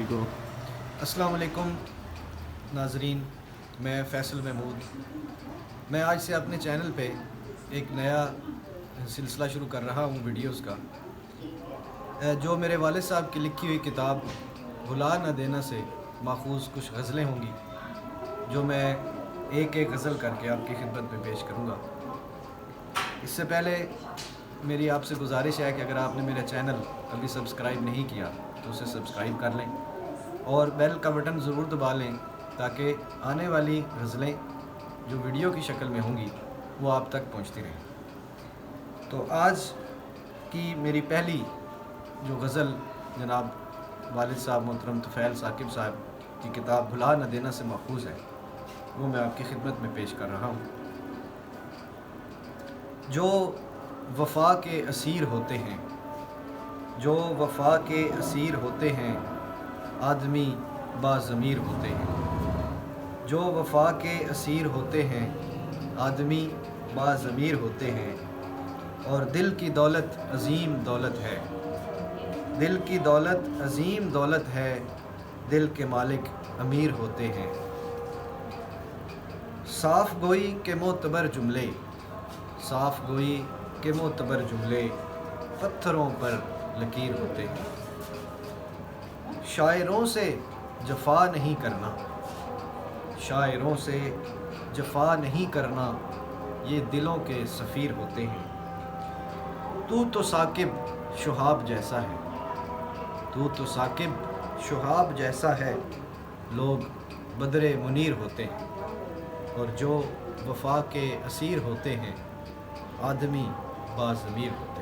کو۔ السلام علیکم ناظرین، میں فیصل محمود۔ میں آج سے اپنے چینل پہ ایک نیا سلسلہ شروع کر رہا ہوں ویڈیوز کا، جو میرے والد صاحب کی لکھی ہوئی کتاب بھلا نہ دینا سے ماخوذ کچھ غزلیں ہوں گی، جو میں ایک ایک غزل کر کے آپ کی خدمت میں پیش کروں گا۔ اس سے پہلے میری آپ سے گزارش ہے کہ اگر آپ نے میرا چینل ابھی سبسکرائب نہیں کیا تو اسے سبسکرائب کر لیں اور بیل کا بٹن ضرور دبا لیں تاکہ آنے والی غزلیں جو ویڈیو کی شکل میں ہوں گی وہ آپ تک پہنچتی رہیں۔ تو آج کی میری پہلی جو غزل جناب والد صاحب محترم طفیل ثاقب صاحب کی کتاب بھلا نہ دینا سے ماخوذ ہے، وہ میں آپ کی خدمت میں پیش کر رہا ہوں۔ جو وفا کے اسیر ہوتے ہیں، جو وفا کے اسیر ہوتے ہیں، آدمی باضمیر ہوتے ہیں۔ جو وفا کے اسیر ہوتے ہیں، آدمی باضمیر ہوتے ہیں، اور دل کی دولت عظیم دولت ہے، دل کی دولت عظیم دولت ہے، دل کے مالک امیر ہوتے ہیں۔ صاف گوئی کے معتبر جملے، صاف گوئی کے معتبر جملے پتھروں پر لکیر ہوتے ہیں۔ شاعروں سے جفا نہیں کرنا، شاعروں سے جفا نہیں کرنا، یہ دلوں کے سفیر ہوتے ہیں۔ تو ثاقب شہاب جیسا ہے، تو ثاقب شہاب جیسا ہے، لوگ بدر منیر ہوتے ہیں، اور جو وفا کے اسیر ہوتے ہیں، آدمی باضمیر ہوتے ہیں۔